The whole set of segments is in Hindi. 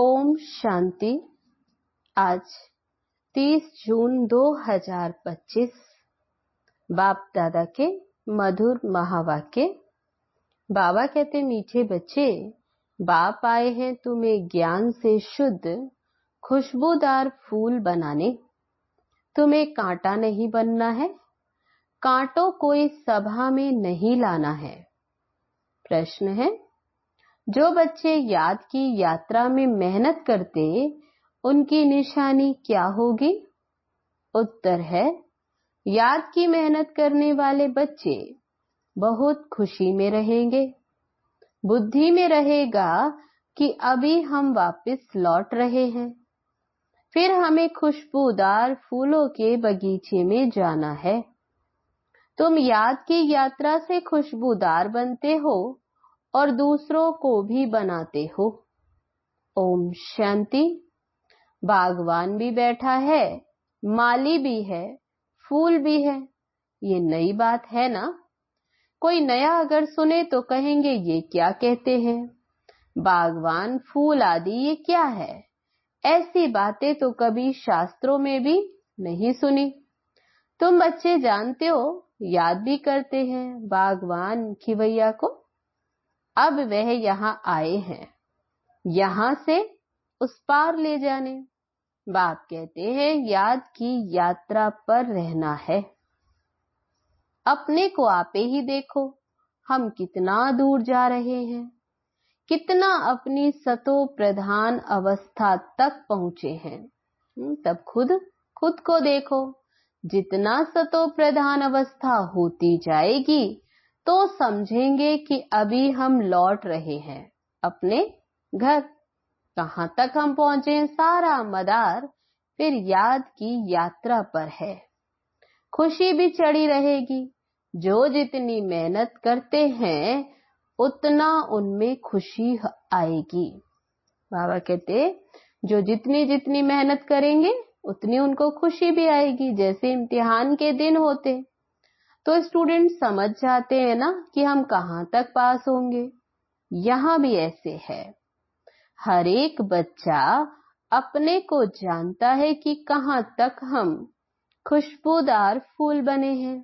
ओम शांति। आज 30 जून 2025 बाप दादा के मधुर महावाक्य। बाबा कहते, मीठे बच्चे, बाप आए हैं तुम्हें ज्ञान से शुद्ध खुशबूदार फूल बनाने। तुम्हें कांटा नहीं बनना है, कांटों को इस सभा में नहीं लाना है। प्रश्न है, जो बच्चे याद की यात्रा में मेहनत करते उनकी निशानी क्या होगी? उत्तर है, याद की मेहनत करने वाले बच्चे बहुत खुशी में रहेंगे। बुद्धि में रहेगा कि अभी हम वापस लौट रहे हैं, फिर हमें खुशबूदार फूलों के बगीचे में जाना है। तुम याद की यात्रा से खुशबूदार बनते हो और दूसरों को भी बनाते हो। ओम शांति। बागवान भी बैठा है, माली भी है, फूल भी है। ये नई बात है ना? कोई नया अगर सुने तो कहेंगे ये क्या कहते हैं, बागवान फूल आदि ये क्या है? ऐसी बातें तो कभी शास्त्रों में भी नहीं सुनी। तुम बच्चे जानते हो, याद भी करते हैं बागवान खिवैया को। अब वह यहाँ आए हैं, यहाँ से उस पार ले जाने। बाप कहते हैं याद की यात्रा पर रहना है। अपने को आपे ही देखो, हम कितना दूर जा रहे हैं, कितना अपनी सतो प्रधान अवस्था तक पहुंचे हैं। तब खुद को देखो। जितना सतो प्रधान अवस्था होती जाएगी तो समझेंगे कि अभी हम लौट रहे हैं अपने घर। कहां तक हम पहुंचे, सारा मदार फिर याद की यात्रा पर है। खुशी भी चढ़ी रहेगी। जो जितनी मेहनत करते हैं उतना उनमें खुशी आएगी। बाबा कहते, जो जितनी मेहनत करेंगे उतनी उनको खुशी भी आएगी। जैसे इम्तिहान के दिन होते तो स्टूडेंट समझ जाते हैं ना कि हम कहां तक पास होंगे। यहां भी ऐसे है, हर एक बच्चा अपने को जानता है कि कहां तक हम खुशबूदार फूल बने हैं।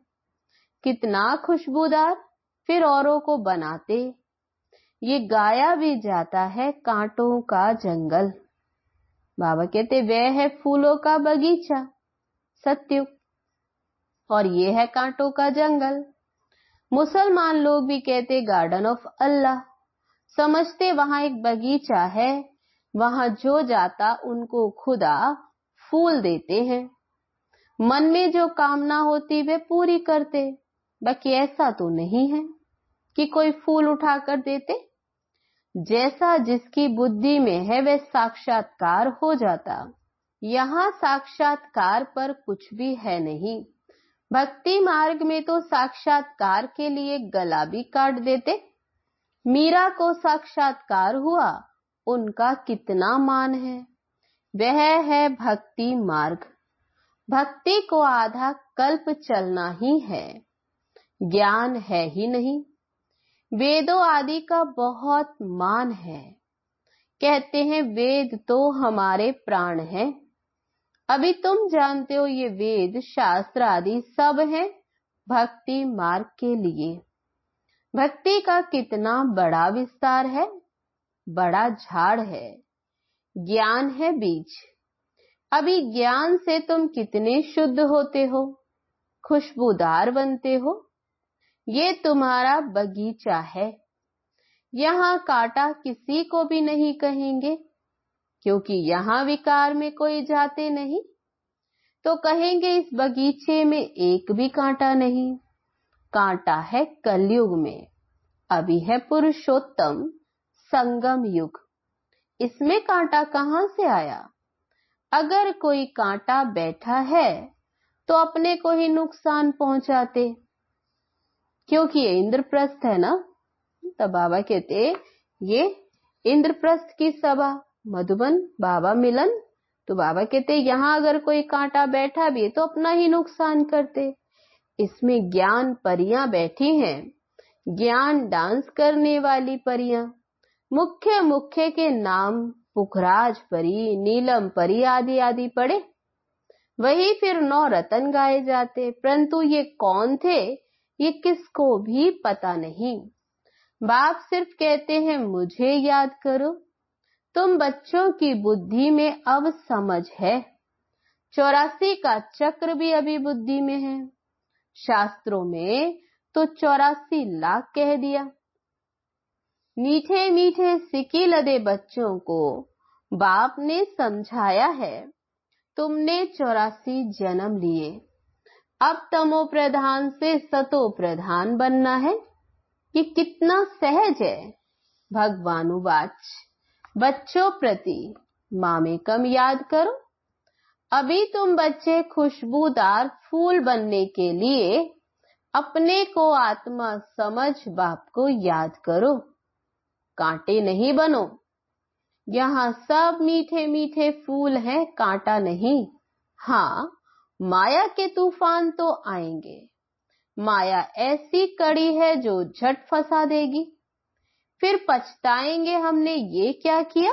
कितना खुशबूदार, फिर औरों को बनाते। ये गाया भी जाता है कांटों का जंगल। बाबा कहते, वह है फूलों का बगीचा सत्युग, और ये है कांटों का जंगल। मुसलमान लोग भी कहते गार्डन ऑफ अल्लाह। समझते वहां एक बगीचा है, वहां जो जाता उनको खुदा फूल देते हैं। मन में जो कामना होती वे पूरी करते। बाकी ऐसा तो नहीं है कि कोई फूल उठा कर देते। जैसा जिसकी बुद्धि में है वह साक्षात्कार हो जाता। यहाँ साक्षात्कार पर कुछ भी है नहीं। भक्ति मार्ग में तो साक्षात्कार के लिए गला भी काट देते। मीरा को साक्षात्कार हुआ, उनका कितना मान है। वह है भक्ति मार्ग। भक्ति को आधा कल्प चलना ही है, ज्ञान है ही नहीं। वेदों आदि का बहुत मान है। कहते हैं वेद तो हमारे प्राण हैं। अभी तुम जानते हो ये वेद शास्त्र आदि सब हैं भक्ति मार्ग के लिए। भक्ति का कितना बड़ा विस्तार है, बड़ा झाड़ है। ज्ञान है बीज। अभी ज्ञान से तुम कितने शुद्ध होते हो, खुशबूदार बनते हो। ये तुम्हारा बगीचा है। यहाँ कांटा किसी को भी नहीं कहेंगे, क्योंकि यहाँ विकार में कोई जाते नहीं। तो कहेंगे इस बगीचे में एक भी कांटा नहीं। कांटा है कलयुग में, अभी है पुरुषोत्तम संगम युग। इसमें कांटा कहां से आया? अगर कोई कांटा बैठा है तो अपने को ही नुकसान पहुंचाते, क्योंकि ये इंद्रप्रस्थ है ना। तब बाबा कहते ये इंद्रप्रस्थ की सभा, मधुबन बाबा मिलन। तो बाबा कहते यहाँ अगर कोई कांटा बैठा भी तो अपना ही नुकसान करते। इसमें ज्ञान परियां बैठी हैं, ज्ञान डांस करने वाली परियां। मुख्य के नाम पुखराज परी, नीलम परी आदि आदि पढ़े। वही फिर 9 रतन गाए जाते, परंतु ये कौन थे ये किसको भी पता नहीं। बाप सिर्फ कहते हैं मुझे याद करो। तुम बच्चों की बुद्धि में अब समझ है। 84 का चक्र भी अभी बुद्धि में है। शास्त्रों में तो 84 लाख कह दिया। मीठे मीठे सिकी लदे बच्चों को बाप ने समझाया है, तुमने 84 जन्म लिए, अब तमो प्रधान से सतो प्रधान बनना है। ये कितना सहज है। भगवानुवाच, बच्चों प्रति मामेकम याद करो। अभी तुम बच्चे खुशबूदार फूल बनने के लिए अपने को आत्मा समझ बाप को याद करो। कांटे नहीं बनो। यहाँ सब मीठे मीठे फूल हैं, कांटा नहीं। हाँ, माया के तूफान तो आएंगे। माया ऐसी कड़ी है जो झट फंसा देगी। फिर पछताएंगे हमने ये क्या किया।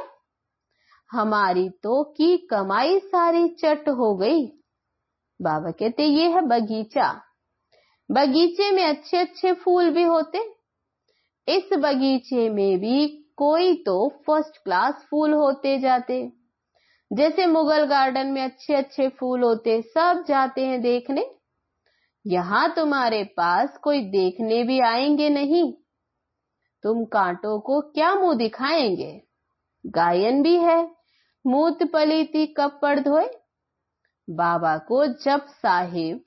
हमारी तो की कमाई सारी चट हो गई। बाबा कहते ये है बगीचा। बगीचे में अच्छे अच्छे फूल भी होते। इस बगीचे में भी कोई तो फर्स्ट क्लास फूल होते जाते। जैसे मुगल गार्डन में अच्छे अच्छे फूल होते, सब जाते हैं देखने। यहाँ तुम्हारे पास कोई देखने भी आएंगे नहीं। तुम कांटों को क्या मुंह दिखाएंगे। गायन भी है, मूत पलीती कपड़ धोए। बाबा को जप साहिब,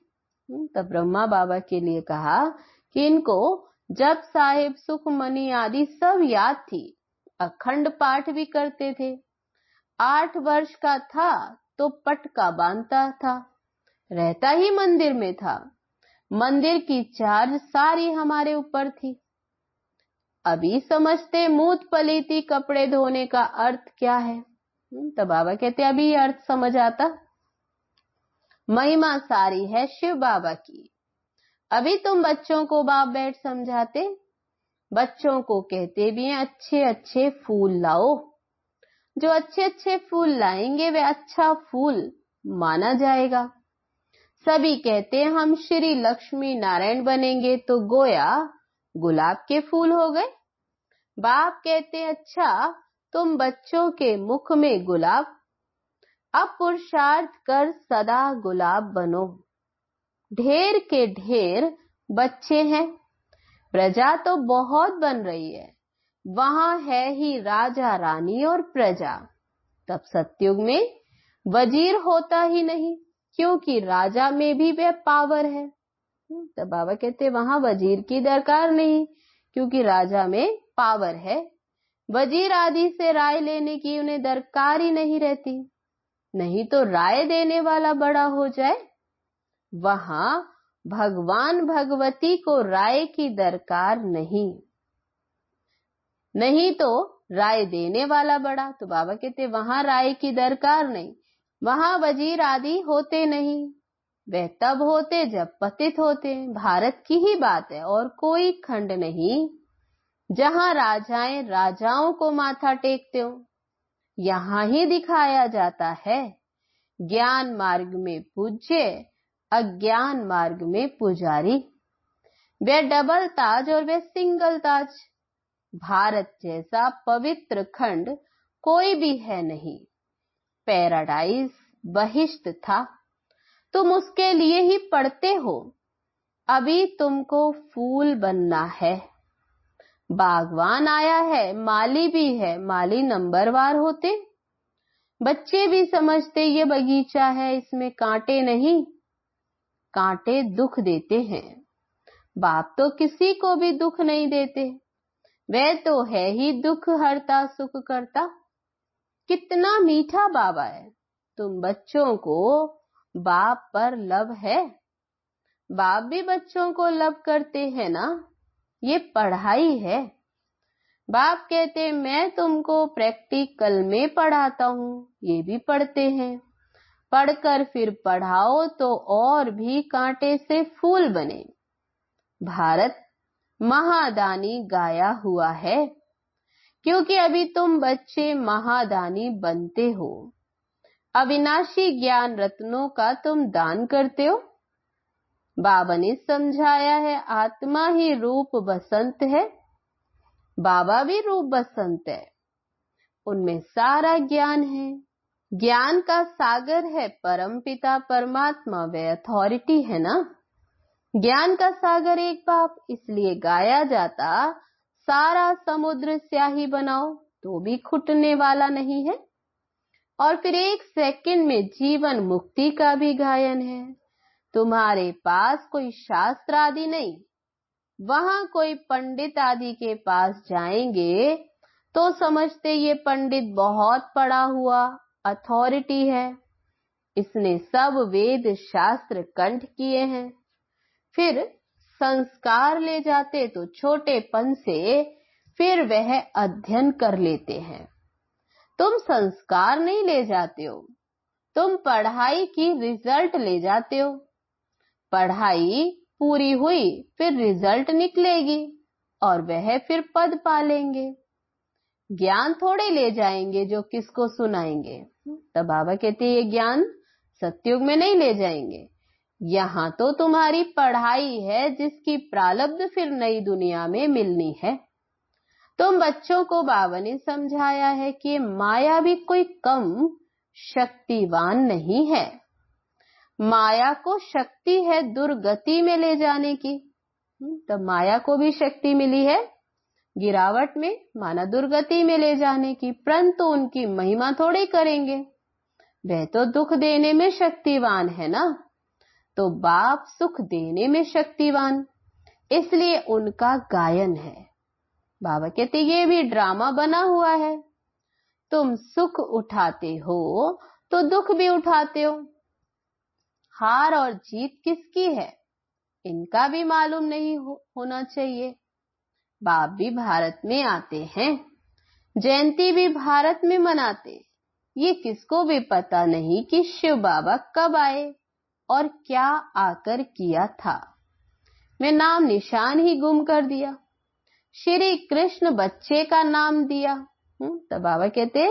तब ब्रह्मा बाबा के लिए कहा कि इनको जप साहिब, सुखमणि आदि सब याद थी। अखंड पाठ भी करते थे। 8 वर्ष का था तो पटका बांधता था, रहता ही मंदिर में था। मंदिर की चार्ज सारी हमारे ऊपर थी। अभी समझते मूत पलीती कपड़े धोने का अर्थ क्या है। तो बाबा कहते अभी अर्थ समझ आता। महिमा सारी है शिव बाबा की। अभी तुम बच्चों को बाप बैठ समझाते। बच्चों को कहते भी हैं अच्छे अच्छे फूल लाओ। जो अच्छे अच्छे फूल लाएंगे वे अच्छा फूल माना जाएगा। सभी कहते हैं हम श्री लक्ष्मी नारायण बनेंगे, तो गोया गुलाब के फूल हो गए। बाप कहते अच्छा तुम बच्चों के मुख में गुलाब, अब पुरुषार्थ कर सदा गुलाब बनो। ढेर के ढेर बच्चे हैं, प्रजा तो बहुत बन रही है। वहां है ही राजा रानी और प्रजा। तब सतयुग में वजीर होता ही नहीं, क्योंकि राजा में भी वह पावर है। तब बाबा कहते वहां वजीर की दरकार नहीं, क्योंकि राजा में पावर है। वजीर आदि से राय लेने की उन्हें दरकार ही नहीं रहती। नहीं तो राय देने वाला बड़ा हो जाए। वहां भगवान भगवती को राय की दरकार नहीं, नहीं तो राय देने वाला बड़ा। तो बाबा कहते वहां राय की दरकार नहीं, वहां वजीर आदि होते नहीं। वह तब होते जब पतित होते। भारत की ही बात है और कोई खंड नहीं जहां राजाएं राजाओं को माथा टेकते हो। यहां ही दिखाया जाता है ज्ञान मार्ग में पूज्य, अज्ञान मार्ग में पुजारी। वे डबल ताज और वे सिंगल ताज। भारत जैसा पवित्र खंड कोई भी है नहीं। पैराडाइज बहिष्ट था, तुम उसके लिए ही पढ़ते हो। अभी तुमको फूल बनना है। बागवान आया है, माली भी है, माली नंबरवार होते। बच्चे भी समझते ये बगीचा है, इसमें कांटे नहीं। कांटे दुख देते हैं। बाप तो किसी को भी दुख नहीं देते। वह तो है ही दुख हरता सुख करता। कितना मीठा बाबा है। तुम बच्चों को बाप पर लब है। बाप भी बच्चों को लब करते हैं ना। ये पढ़ाई है। बाप कहते मैं तुमको प्रैक्टिकल में पढ़ाता हूँ, ये भी पढ़ते हैं। पढ़कर फिर पढ़ाओ तो और भी कांटे से फूल बने। भारत महादानी गाया हुआ है क्योंकि अभी तुम बच्चे महादानी बनते हो। अविनाशी ज्ञान रत्नों का तुम दान करते हो। बाबा ने समझाया है, आत्मा ही रूप बसंत है, बाबा भी रूप बसंत है, उनमें सारा ज्ञान है। ज्ञान का सागर है परम पिता परमात्मा, वे अथॉरिटी है ना। ज्ञान का सागर एक बाप, इसलिए गाया जाता सारा समुद्र स्याही बनाओ तो भी खुटने वाला नहीं है। और फिर 1 सेकंड में जीवन मुक्ति का भी गायन है। तुम्हारे पास कोई शास्त्र आदि नहीं, वहां कोई पंडित आदि के पास जाएंगे तो समझते ये पंडित बहुत पढ़ा हुआ अथॉरिटी है, इसने सब वेद शास्त्र कंठ किए हैं। फिर संस्कार ले जाते तो छोटेपन से फिर वह अध्ययन कर लेते हैं। तुम संस्कार नहीं ले जाते हो, तुम पढ़ाई की रिजल्ट ले जाते हो। पढ़ाई पूरी हुई फिर रिजल्ट निकलेगी और वह फिर पद पालेंगे। ज्ञान थोड़े ले जाएंगे जो किसको सुनाएंगे। तब बाबा कहते ये ज्ञान सतयुग में नहीं ले जाएंगे, यहाँ तो तुम्हारी पढ़ाई है जिसकी प्रारब्ध फिर नई दुनिया में मिलनी है। तुम बच्चों को बाबा ने समझाया है कि माया भी कोई कम शक्तिवान नहीं है। माया को शक्ति है दुर्गति में ले जाने की। तब माया को भी शक्ति मिली है गिरावट में, माना दुर्गति में ले जाने की, परंतु उनकी महिमा थोड़ी करेंगे, वह तो दुख देने में शक्तिवान है ना। तो बाप सुख देने में शक्तिवान, इसलिए उनका गायन है। बाबा कहते ये भी ड्रामा बना हुआ है, तुम सुख उठाते हो तो दुख भी उठाते हो। हार और जीत किसकी है इनका भी मालूम नहीं होना चाहिए। बाप भी भारत में आते हैं, जयंती भी भारत में मनाते, ये किसको भी पता नहीं कि शिव बाबा कब आए और क्या आकर किया था। मैं नाम निशान ही गुम कर दिया। श्री कृष्ण बच्चे का नाम दिया। तो बाबा कहते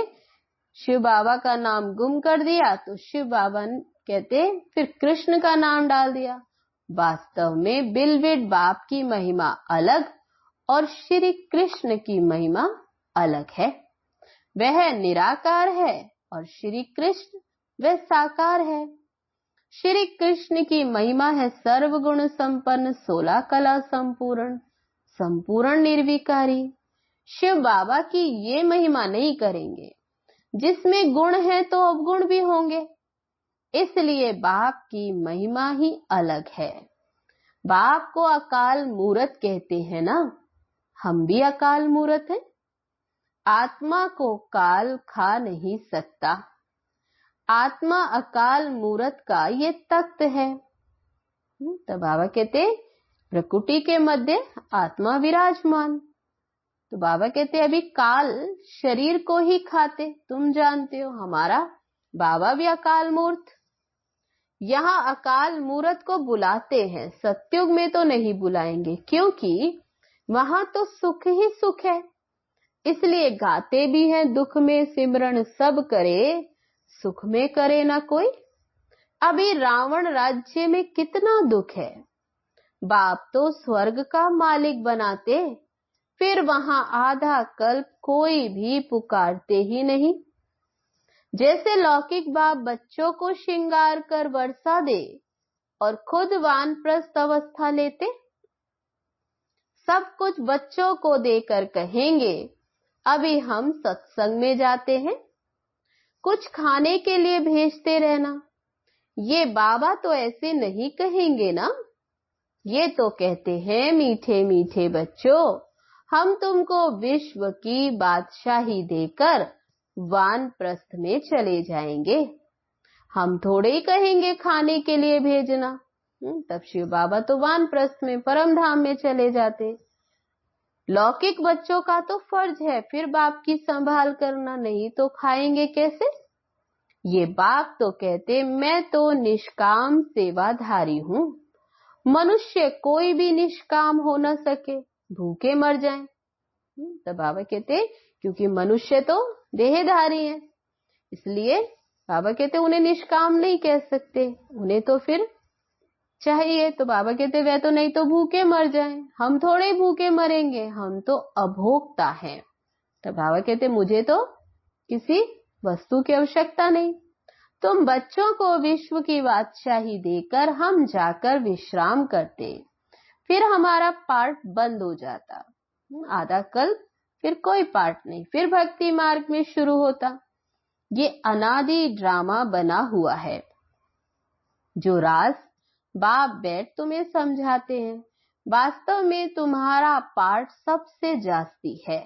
शिव बाबा का नाम गुम कर दिया, तो शिव बाबा कहते फिर कृष्ण का नाम डाल दिया। वास्तव में बिलविड बाप की महिमा अलग और श्री कृष्ण की महिमा अलग है। वह निराकार है और श्री कृष्ण वह साकार है। श्री कृष्ण की महिमा है सर्वगुण संपन्न, 16 कला संपूर्ण, संपूर्ण निर्विकारी। शिव बाबा की ये महिमा नहीं करेंगे, जिसमें गुण है तो अवगुण भी होंगे, इसलिए बाप की महिमा ही अलग है। बाप को अकाल मूरत कहते हैं ना, हम भी अकाल मूरत हैं। आत्मा को काल खा नहीं सकता, आत्मा अकाल मूरत का ये तख्त है। तो बाबा कहते प्रकृति के मध्य आत्मा विराजमान। तो बाबा कहते अभी काल शरीर को ही खाते, तुम जानते हो हमारा बाबा भी अकाल मूर्त। यहाँ अकाल मूरत को बुलाते हैं, सतयुग में तो नहीं बुलाएंगे, क्योंकि वहां तो सुख ही सुख है, इसलिए गाते भी हैं दुख में सिमरन सब करे, सुख में करे ना कोई। अभी रावण राज्य में कितना दुख है, बाप तो स्वर्ग का मालिक बनाते, फिर वहां आधा कल्प कोई भी पुकारते ही नहीं। जैसे लौकिक बाप बच्चों को श्रृंगार कर वर्षा दे और खुद वानप्रस्थ अवस्था लेते, सब कुछ बच्चों को देकर कहेंगे अभी हम सत्संग में जाते हैं, कुछ खाने के लिए भेजते रहना। ये बाबा तो ऐसे नहीं कहेंगे ना, ये तो कहते हैं मीठे मीठे बच्चों, हम तुमको विश्व की बादशाही देकर वानप्रस्थ में चले जाएंगे, हम थोड़े ही कहेंगे खाने के लिए भेजना। तब शिव बाबा तो वानप्रस्थ में परम धाम में चले जाते। लौकिक बच्चों का तो फर्ज है फिर बाप की संभाल करना, नहीं तो खाएंगे कैसे। ये बाप तो कहते मैं तो निष्काम सेवाधारी हूँ, मनुष्य कोई भी निष्काम हो न सके, भूखे मर जाए। तो बाबा कहते क्योंकि मनुष्य तो देहधारी हैं, इसलिए बाबा कहते उन्हें निष्काम नहीं कह सकते, उन्हें तो फिर चाहिए। तो बाबा कहते वह तो नहीं तो भूखे मर जाएं, हम थोड़े भूखे मरेंगे, हम तो अभोक्ता हैं। तो बाबा कहते मुझे तो किसी वस्तु की आवश्यकता नहीं, तुम बच्चों को विश्व की बादशाही देकर हम जाकर विश्राम करते, फिर हमारा पाठ बंद हो जाता, आधा कल्प फिर कोई पाठ नहीं, फिर भक्ति मार्ग में शुरू होता। ये अनादि ड्रामा बना हुआ है, जो राज बाप बैठ तुम्हें समझाते हैं, वास्तव में तुम्हारा पाठ सबसे जास्ती है,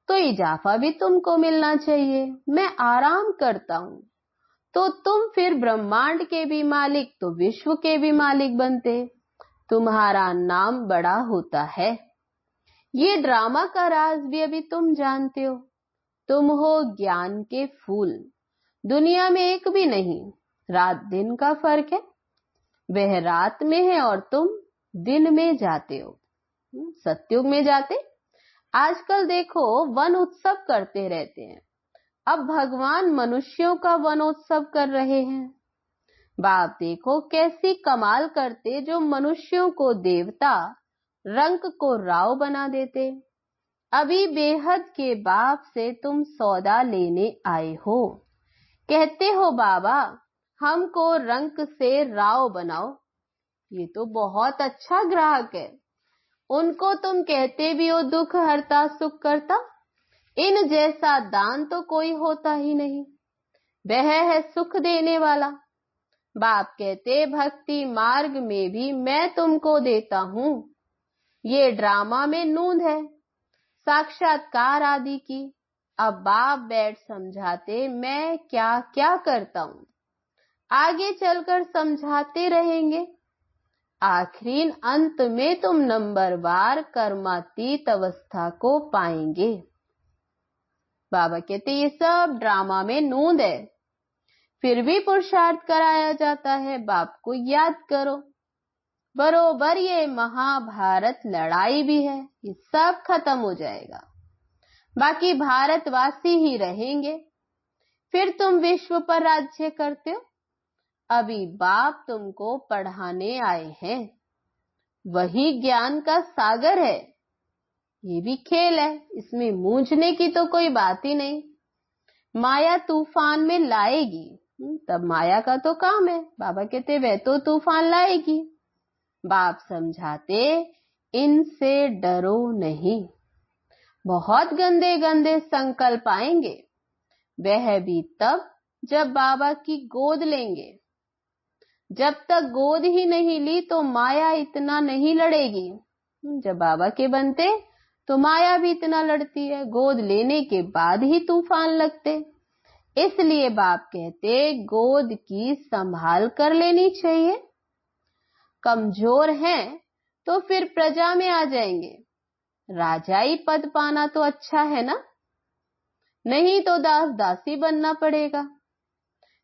तो इजाफा भी तुमको मिलना चाहिए। मैं आराम करता हूँ, तो तुम फिर ब्रह्मांड के भी मालिक तो विश्व के भी मालिक बनते, तुम्हारा नाम बड़ा होता है। ये ड्रामा का राज भी अभी तुम जानते हो, तुम हो ज्ञान के फूल, दुनिया में एक भी नहीं, रात दिन का फर्क है, वह रात में है और तुम दिन में जाते हो, सत्युग में जाते। आजकल देखो वन उत्सव करते रहते हैं, अब भगवान मनुष्यों का वनोत्सव कर रहे हैं। बाप देखो कैसी कमाल करते, जो मनुष्यों को देवता रंग को राव बना देते। अभी बेहद के बाप से तुम सौदा लेने आए हो, कहते हो बाबा हमको रंग से राव बनाओ, ये तो बहुत अच्छा ग्राहक है। उनको तुम कहते भी हो दुख हरता सुख करता, इन जैसा दान तो कोई होता ही नहीं, वह है सुख देने वाला। बाप कहते भक्ति मार्ग में भी मैं तुमको देता हूँ, ये ड्रामा में नूंद है साक्षात्कार आदि की। अब बाप बैठ समझाते मैं क्या क्या करता हूँ, आगे चलकर समझाते रहेंगे। आखिरी अंत में तुम नंबरवार कर्मातीत अवस्था को पाएंगे। बाबा कहते ये सब ड्रामा में नूंद है, फिर भी पुरुषार्थ कराया जाता है। बाप को याद करो, बरोबर ये महाभारत लड़ाई भी है, ये सब खत्म हो जाएगा, बाकी भारतवासी ही रहेंगे। फिर तुम विश्व पर राज्य करते हो। अभी बाप तुमको पढ़ाने आए हैं, वही ज्ञान का सागर है, ये भी खेल है, इसमें मूंझने की तो कोई बात ही नहीं। माया तूफान में लाएगी, तब माया का तो काम है, बाबा कहते वह तो तूफान लाएगी। बाप समझाते इनसे डरो नहीं, बहुत गंदे गंदे संकल्प आएंगे, वह भी तब जब बाबा की गोद लेंगे। जब तक गोद ही नहीं ली तो माया इतना नहीं लड़ेगी, जब बाबा के बनते तो माया भी इतना लड़ती है, गोद लेने के बाद ही तूफान लगते। इसलिए बाप कहते गोद की संभाल कर लेनी चाहिए। कमजोर हैं तो फिर प्रजा में आ जाएंगे, राजाई पद पाना तो अच्छा है ना, नहीं तो दास दासी बनना पड़ेगा।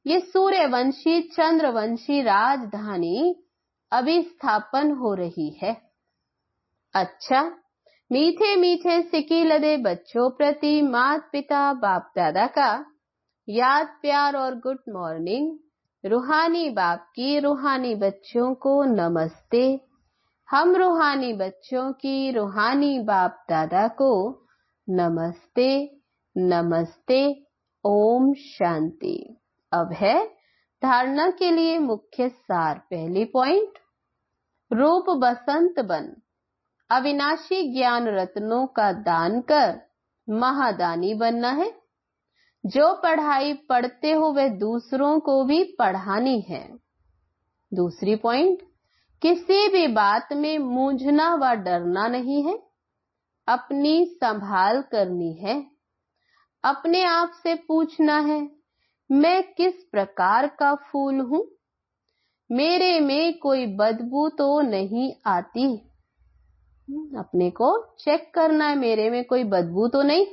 ये सूर्यवंशी चंद्रवंशी राजधानी अभी स्थापन हो रही है। अच्छा, मीठे मीठे सिकी लदे बच्चों प्रति माता पिता बाप दादा का याद प्यार और गुड मॉर्निंग। रूहानी बाप की रूहानी बच्चों को नमस्ते। हम रूहानी बच्चों की रूहानी बाप दादा को नमस्ते नमस्ते। ओम शांति। अब है धारणा के लिए मुख्य सार। पहली पॉइंट, रूप बसंत बन, अविनाशी ज्ञान रत्नों का दान कर महादानी बनना है। जो पढ़ाई पढ़ते हो वह दूसरों को भी पढ़ानी है। दूसरी पॉइंट, किसी भी बात में मूंझना व डरना नहीं है, अपनी संभाल करनी है। अपने आप से पूछना है मैं किस प्रकार का फूल हूँ, मेरे में कोई बदबू तो नहीं आती। अपने को चेक करना है, मेरे में कोई बदबू तो नहीं।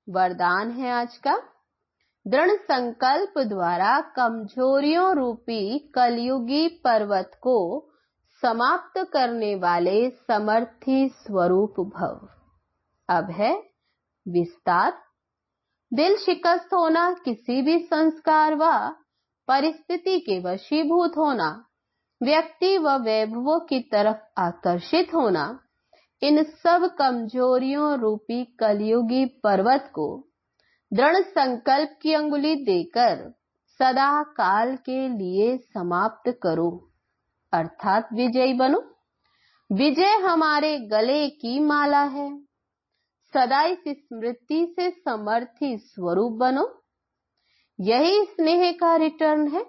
वरदान है आज का, दृढ़ संकल्प द्वारा कमजोरियों रूपी कलयुगी पर्वत को समाप्त करने वाले समर्थी स्वरूप भव। अब है विस्तार। दिल शिकस्त होना, किसी भी संस्कार व परिस्थिति के वशीभूत होना, व्यक्ति व वैभवों की तरफ आकर्षित होना, इन सब कमजोरियों रूपी कलयुगी पर्वत को दृढ़ संकल्प की अंगुली देकर सदा काल के लिए समाप्त करो, अर्थात विजयी बनो। विजय हमारे गले की माला है। सदा इस स्मृति से समर्थी स्वरूप बनो। यही स्नेह का रिटर्न है।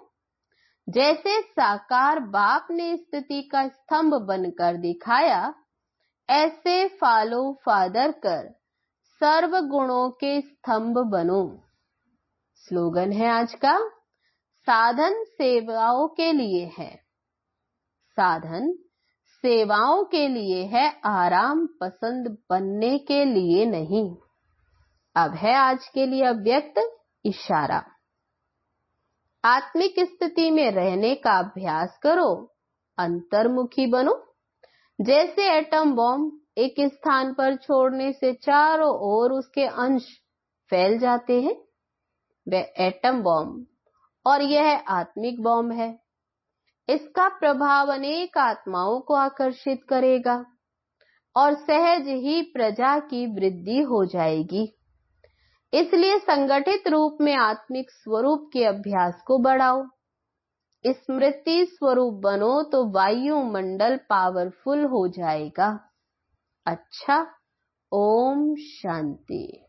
जैसे साकार बाप ने स्थिति का स्तंभ बनकर दिखाया, ऐसे फॉलो फादर कर सर्व गुणों के स्तंभ बनो। स्लोगन है आज का, साधन सेवाओं के लिए है। साधन सेवाओं के लिए है, आराम पसंद बनने के लिए नहीं। अब है आज के लिए अव्यक्त इशारा। आत्मिक स्थिति में रहने का अभ्यास करो, अंतर्मुखी बनो। जैसे एटम बॉम्ब एक स्थान पर छोड़ने से चारों ओर उसके अंश फैल जाते हैं, वह एटम बॉम्ब और यह आत्मिक बॉम्ब है। इसका प्रभाव अनेक आत्माओं को आकर्षित करेगा और सहज ही प्रजा की वृद्धि हो जाएगी। इसलिए संगठित रूप में आत्मिक स्वरूप के अभ्यास को बढ़ाओ। स्मृति स्वरूप बनो तो वायुमंडल पावरफुल हो जाएगा। अच्छा, ओम शांति।